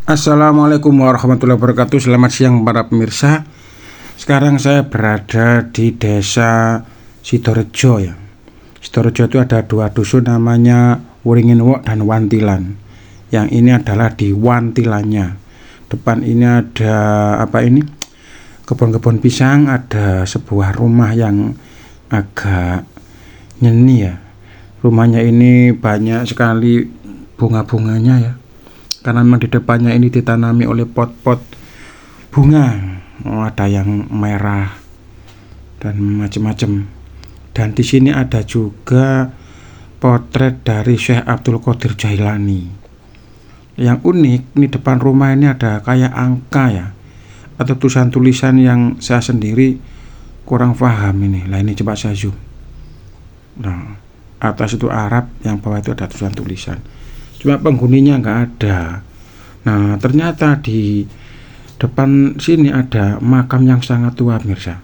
Assalamualaikum warahmatullahi wabarakatuh. Selamat siang para pemirsa. Sekarang saya berada di desa Sidorejo ya. Sidorejo itu ada dua dusun namanya Wringinwok dan Wantilan. Yang ini adalah di Wantilannya. Depan ini ada kebun-kebun pisang, ada sebuah rumah yang agak nyeni ya. Rumahnya ini banyak sekali bunga-bunganya ya. Karena memang di depannya ini ditanami oleh pot-pot bunga, ada yang merah dan macam-macam. Dan di sini ada juga potret dari Syekh Abdul Qadir Jailani. Yang unik, ini depan rumah ini ada kayak angka ya, atau tulisan-tulisan yang saya sendiri kurang paham ini. Nah ini coba saya zoom. Nah, atas itu Arab, yang bawah itu ada tulisan-tulisan. Cuma penghuninya nggak ada. Nah ternyata di depan sini ada makam yang sangat tua pemirsa.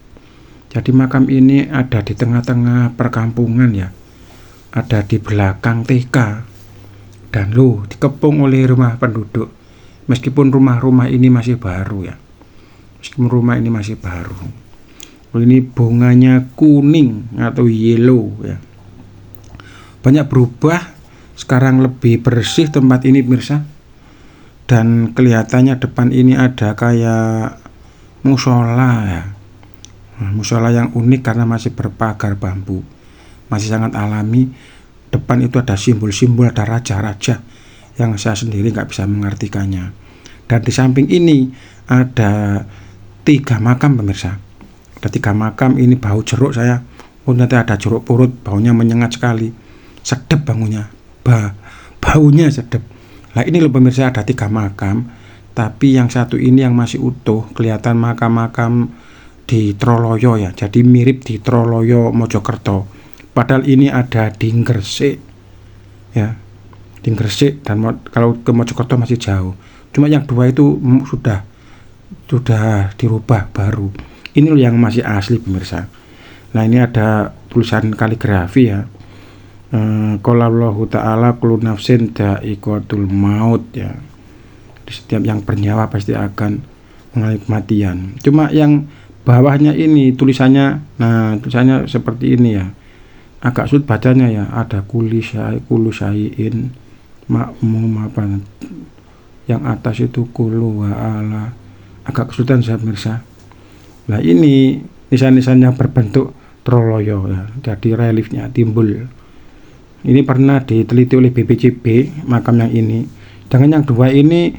Jadi makam ini ada di tengah-tengah perkampungan ya. Ada di belakang TK. Dan dikepung oleh rumah penduduk. Meskipun rumah-rumah ini masih baru ya. Ini bunganya kuning atau yellow ya. Banyak berubah. Sekarang lebih bersih tempat ini pemirsa. Dan kelihatannya depan ini ada kayak musola ya. Musola yang unik karena masih berpagar bambu, masih sangat alami. Depan itu ada simbol-simbol, ada raja-raja yang saya sendiri nggak bisa mengartikannya. Dan di samping ini ada 3 makam pemirsa. Ada 3 makam, ini bau jeruk saya. Nanti ada jeruk purut, baunya menyengat sekali. Sedap baunya sedap. Nah ini loh pemirsa, ada 3 makam, tapi yang satu ini yang masih utuh, kelihatan makam-makam di Troloyo ya. Jadi mirip di Troloyo Mojokerto. Padahal ini ada di Gresik ya, di Gresik, dan kalau ke Mojokerto masih jauh. Cuma yang 2 itu sudah dirubah baru. Ini loh yang masih asli pemirsa. Nah ini ada tulisan kaligrafi ya. Qala Allahu ta'ala kullu nafsin dha'iqatul maut ya. Setiap yang bernyawa pasti akan mengalami kematian. Cuma yang bawahnya ini tulisannya seperti ini ya. Agak sulit bacanya ya. Ada kullu syai'in ma'mum apa. Yang atas itu kullu wa ala. Agak kesulitan saya pemirsa. Nah ini nisan-nisannya berbentuk Troloyo ya. Jadi reliefnya timbul. Ini pernah diteliti oleh BPCB makam yang ini. Dengan yang 2 ini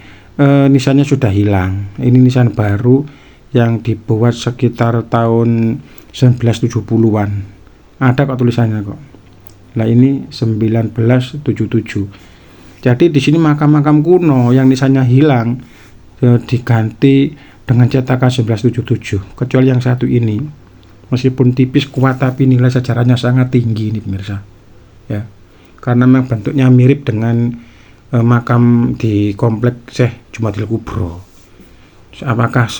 nisannya sudah hilang. Ini nisan baru yang dibuat sekitar tahun 1970-an. Ada kok tulisannya kok. Nah ini 1977. Jadi di sini makam-makam kuno yang nisannya hilang diganti dengan cetakan 1977. Kecuali yang satu ini, meskipun tipis kuat tapi nilai sejarahnya sangat tinggi ini pemirsa. Ya, karena memang bentuknya mirip dengan makam di komplek Syekh Jumadil Kubro. Apakah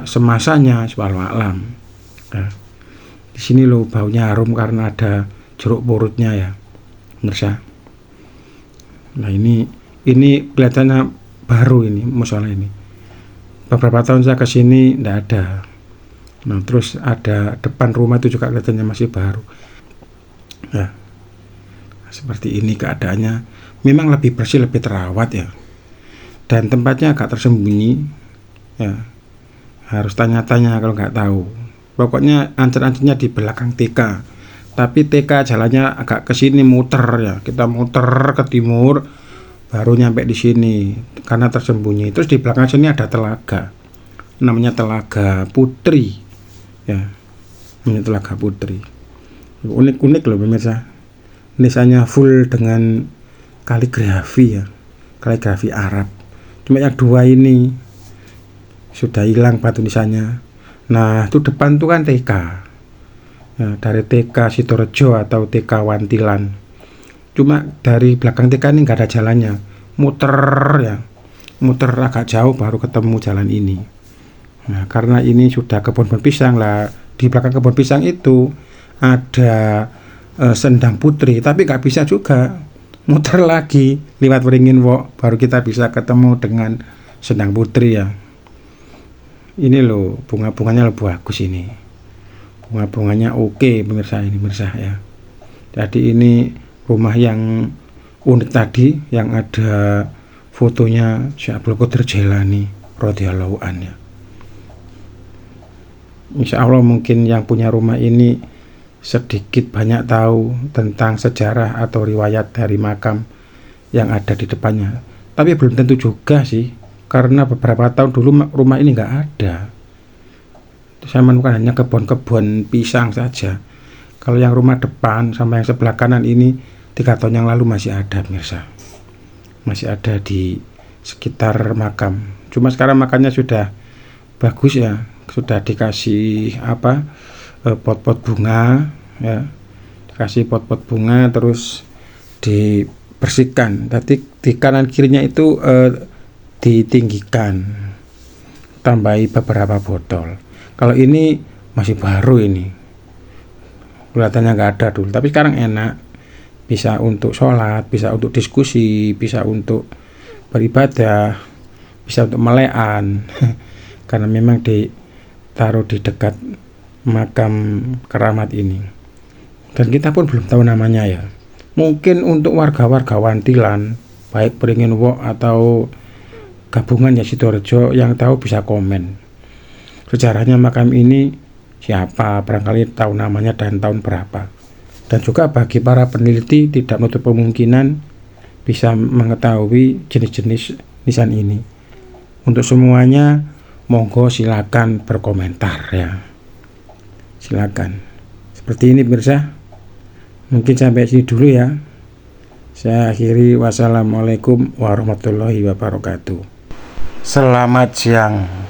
semasanya wallahu alam. Ya. Di sini baunya harum karena ada jeruk purutnya ya, pemirsa. Nah ini kelihatannya baru ini musola ini. Beberapa tahun saya kesini tidak ada. Nah terus ada depan rumah itu juga kelihatannya masih baru. Ya. Seperti ini keadaannya. Memang lebih bersih, lebih terawat ya. Dan tempatnya agak tersembunyi ya. Harus tanya-tanya kalau nggak tahu. Pokoknya ancer-ancernya di belakang TK. Tapi TK jalannya agak ke sini muter ya. Kita muter ke timur baru nyampe di sini karena tersembunyi. Terus di belakang sini ada telaga. Namanya Telaga Putri. Ya. Ini Telaga Putri. Unik-unik loh pemirsa. Nisannya full dengan kaligrafi ya, kaligrafi Arab. Cuma yang 2 ini sudah hilang batu nisannya. Nah itu depan tuh kan TK ya, dari TK Sidorejo atau TK Wantilan. Cuma dari belakang TK ini nggak ada jalannya, muter agak jauh baru ketemu jalan ini. Nah karena ini sudah kebun pisang lah, di belakang kebun pisang itu ada Sendang Putri, tapi nggak bisa juga muter lagi lewat Wringinwok baru kita bisa ketemu dengan Sendang Putri ya. Ini loh bunga-bunganya lebih bagus ini. Bunga-bunganya oke pemirsa ini pemirsa ya. Jadi ini rumah yang unik tadi yang ada fotonya Syekh Abdul Qadir Jailani radhiyallahu anhu ya. Insya Allah mungkin yang punya rumah ini sedikit banyak tahu tentang sejarah atau riwayat dari makam yang ada di depannya. Tapi belum tentu juga sih, karena beberapa tahun dulu rumah ini nggak ada. Saya menemukan hanya kebun-kebun pisang saja. Kalau yang rumah depan sama yang sebelah kanan ini 3 tahun yang lalu masih ada pemirsa. Masih ada di sekitar makam. Cuma sekarang makamnya sudah bagus ya, sudah dikasih pot-pot bunga ya, dikasih pot-pot bunga terus dibersihkan. Tadi di kanan kirinya itu ditinggikan, tambahi beberapa botol. Kalau ini masih baru ini, kelihatannya nggak ada dulu, tapi sekarang enak, bisa untuk sholat, bisa untuk diskusi, bisa untuk beribadah, bisa untuk melean karena memang ditaruh di dekat makam keramat ini. Dan kita pun belum tahu namanya ya. Mungkin untuk warga-warga Wantilan, baik Beringin Wok atau gabungan ya Sidoarjo yang tahu bisa komen sejarahnya makam ini siapa, barangkali tahu namanya dan tahun berapa. Dan juga bagi para peneliti tidak menutup kemungkinan bisa mengetahui jenis-jenis nisan ini. Untuk semuanya monggo silakan berkomentar ya, silakan. Seperti ini pemirsa, mungkin sampai sini dulu ya. Saya akhiri, wassalamualaikum warahmatullahi wabarakatuh. Selamat siang.